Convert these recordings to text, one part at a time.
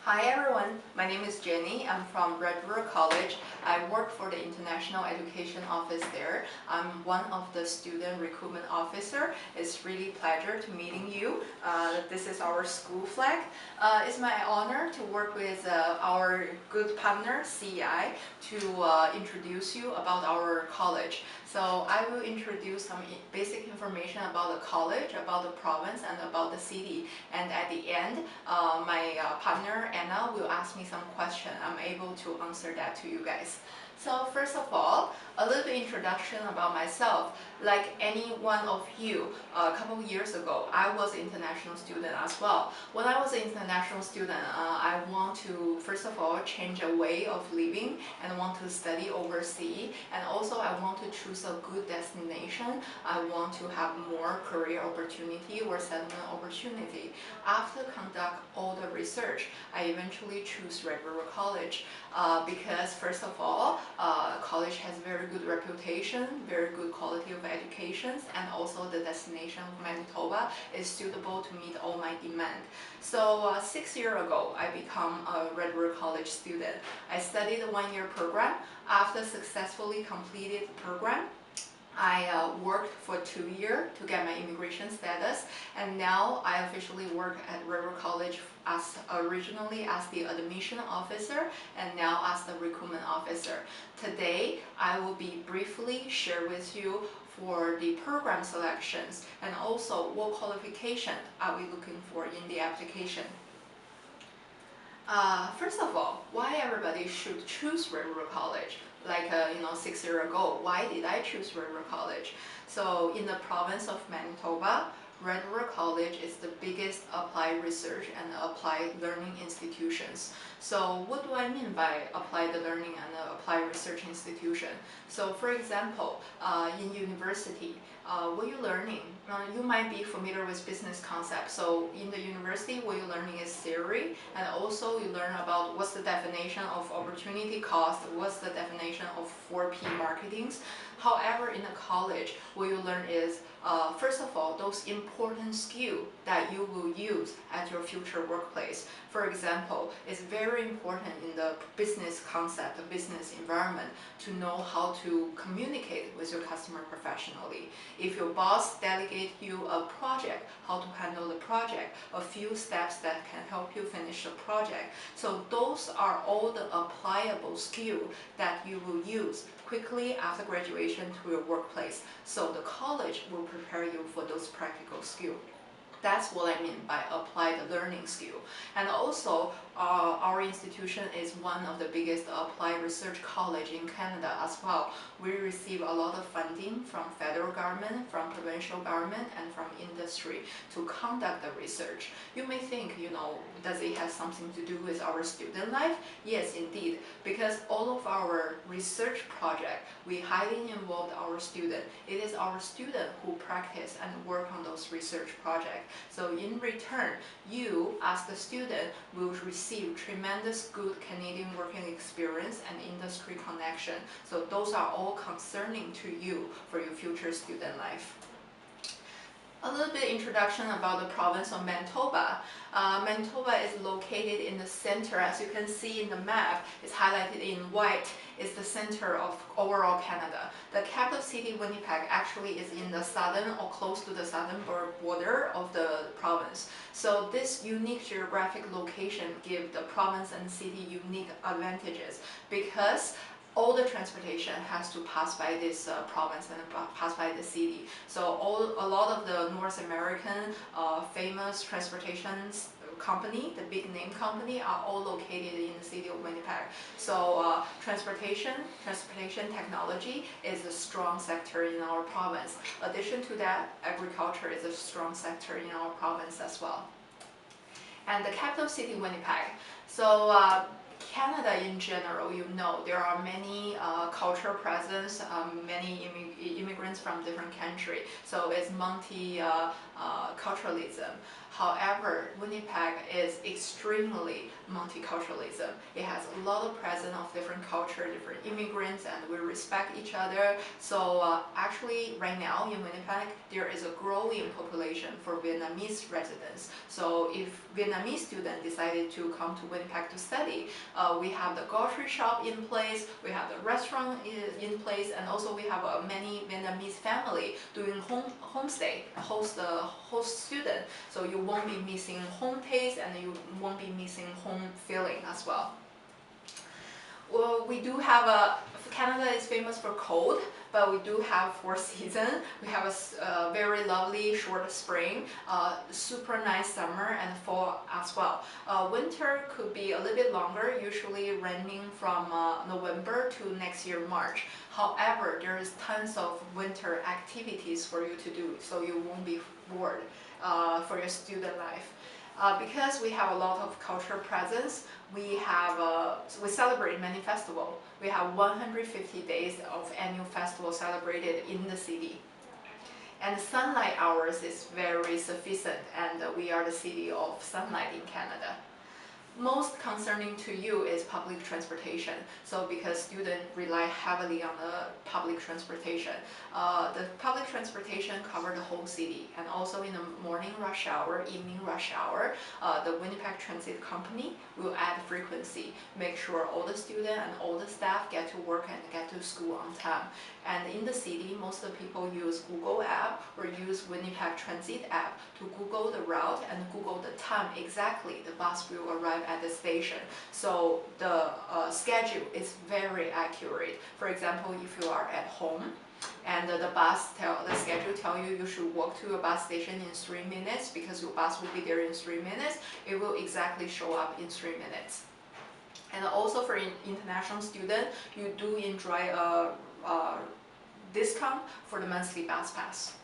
Hi everyone, my name is Jenny. I'm from Red River College. I work for the International Education Office there. I'm one of the student recruitment officer. It's really pleasure to meeting you. This is our school flag. It's my honor to work with our good partner CEI to introduce you about our college. So I will introduce some basic information about the college, about the province, and about the city. And at the end, my partner Anna will ask me some question. I'm able to answer that to you guys. So first of all, a little bit introduction about myself. Like any one of you, a couple of years ago, I was an international student as well. When I was an international student, I want to, first of all, change a way of living and want to study overseas. And also I want to choose a good destination. I want to have more career opportunity or settlement opportunity. After conduct all the research, I eventually choose Red River College because first of all, college has very good reputation, very good quality of education, and also the destination of Manitoba is suitable to meet all my demand. So 6 years ago, I become a Red River College student. I studied a one-year program. After successfully completed the program, I worked for 2 years to get my immigration status, and now I officially work at River College as originally as the admission officer and now as the recruitment officer. Today, I will be briefly share with you for the program selections and also what qualification are we looking for in the application. First of all, why everybody should choose Red River College? Like 6 years ago, why did I choose Red River College? So in the province of Manitoba, Red River College is the biggest applied research and applied learning institutions. So what do I mean by applied learning and applied research institution? So for example, in university, what you're learning, you might be familiar with business concepts. So in the university, what you're learning is theory, and also you learn about what's the definition of opportunity cost, what's the definition of 4P marketings. However, in the college, what you learn is, first of all, those important skills that you will use at your future workplace. For example, it's very important in the business concept, the business environment, to know how to communicate with your customer professionally. If your boss delegates you a project, how to handle the project, a few steps that can help you finish the project. So those are all the applicable skills that you will use quickly after graduation to your workplace. So the college will prepare you for those practical skills. That's what I mean by applied learning skill. And also, our institution is one of the biggest applied research college in Canada as well. We receive a lot of funding from federal government, from provincial government, and from industry to conduct the research. You may think, does it have something to do with our student life? Yes, indeed, because all of our research project, we highly involve our student. It is our student who practice and work on those research projects. So in return, you as the student will receive tremendous good Canadian working experience and industry connection. So those are all concerning to you for your future student life. A little bit introduction about the province of Manitoba. Manitoba is located in the center. As you can see in the map, it's highlighted in white. It's the center of overall Canada. The capital city, Winnipeg, actually is in the southern or close to the southern border of the province. So this unique geographic location gives the province and city unique advantages because all the transportation has to pass by this province and pass by the city. So a lot of the North American famous transportation company, the big name company, are all located in the city of Winnipeg. So transportation technology is a strong sector in our province. Addition to that, agriculture is a strong sector in our province as well. And the capital city, Winnipeg. So Canada in general, there are many cultural presence, many immigrants from different countries. So it's multi-culturalism. However, Winnipeg is extremely multiculturalism. It has a lot of presence of different culture, different immigrants, and we respect each other. So actually, right now in Winnipeg, there is a growing population for Vietnamese residents. So if Vietnamese students decided to come to Winnipeg to study, we have the grocery shop in place, we have the restaurant in place, and also we have many Vietnamese family doing homestay, host student. So you won't be missing home taste and you won't be missing home feeling as well. Well, we do have Canada is famous for cold, but we do have 4 seasons. We have a very lovely short spring, super nice summer, and fall as well. Winter could be a little bit longer, usually ranging from November to next year March. However, there is tons of winter activities for you to do, so you won't be bored for your student life. Because we have a lot of cultural presence, we celebrate many festivals. We have 150 days of annual festival celebrated in the city. And sunlight hours is very sufficient, and we are the city of sunlight in Canada. Most concerning to you is public transportation. So because students rely heavily on the public transportation, the public transportation cover the whole city, and also in the morning rush hour, evening rush hour, the Winnipeg Transit Company will add frequency, make sure all the students and all the staff get to work and get to school on time. And in the city, most of the people use Google app or use Winnipeg Transit app to Google the route and Google the time exactly the bus will arrive at the station. So the schedule is very accurate. For example, if you are at home and the schedule tell you should walk to a bus station in 3 minutes because your bus will be there in 3 minutes, it will exactly show up in 3 minutes. And also for international students, you do enjoy a discount for the monthly bus pass.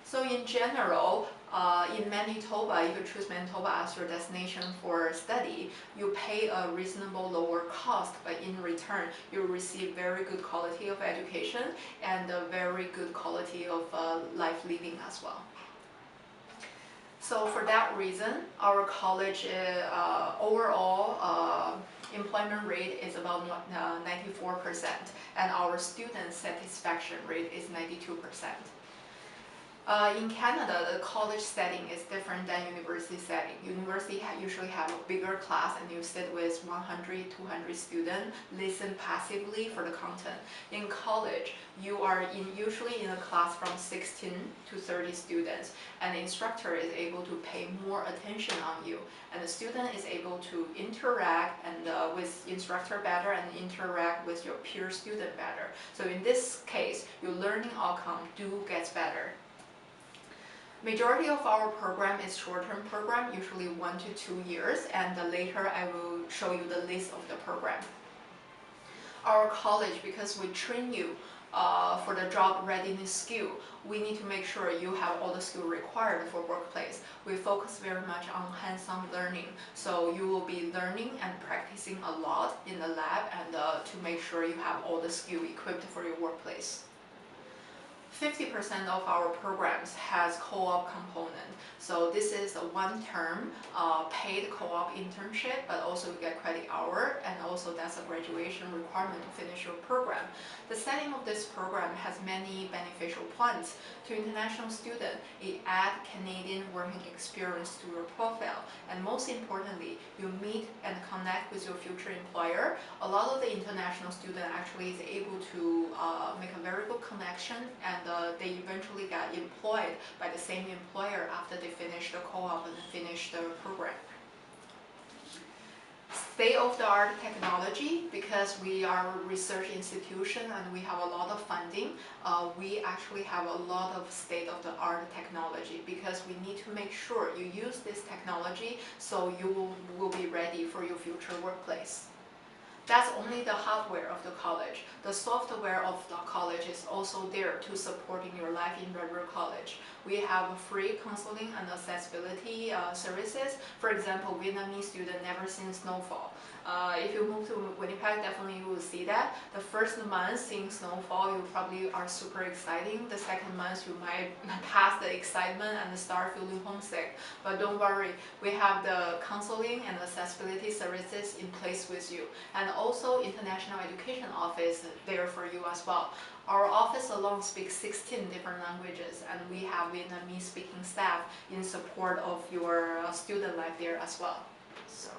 So in general, in Manitoba, if you choose Manitoba as your destination for study, you pay a reasonable lower cost, but in return, you receive very good quality of education and a very good quality of life living as well. So for that reason, our college overall employment rate is about 94%, and our student satisfaction rate is 92%. In Canada, the college setting is different than university setting. University usually have a bigger class and you sit with 100, 200 students, listen passively for the content. In college, you are usually in a class from 16 to 30 students, and the instructor is able to pay more attention on you, and the student is able to interact and with instructor better and interact with your peer student better. So in this case, your learning outcome do gets better. Majority of our program is short-term program, usually 1 to 2 years, and later I will show you the list of the program. Our college, because we train you for the job readiness skill, we need to make sure you have all the skill required for workplace. We focus very much on hands-on learning, so you will be learning and practicing a lot in the lab and to make sure you have all the skill equipped for your workplace. 50% of our programs has co-op component. So this is a one-term paid co-op internship, but also you get credit hour, and also that's a graduation requirement to finish your program. The setting of this program has many beneficial points. To international students, it adds Canadian working experience to your profile, and most importantly, you meet and connect with your future employer. A lot of the international student actually is able to make a very good connection, and they eventually got employed by the same employer after they finish the co-op and finish the program. State-of-the-art technology, because we are a research institution and we have a lot of funding, we actually have a lot of state-of-the-art technology because we need to make sure you use this technology so you will be ready for your future workplace. That's only the hardware of the college. The software of the college is also there to supporting your life in Red River College. We have free counseling and accessibility services. For example, Vietnamese student never seen snowfall. If you move to Winnipeg, definitely you will see that. The first month seeing snowfall, you probably are super exciting. The second month you might pass the excitement and start feeling homesick. But don't worry, we have the counseling and accessibility services in place with you. And also International Education Office there for you as well. Our office alone speaks 16 different languages, and we have Vietnamese speaking staff in support of your student life there as well. So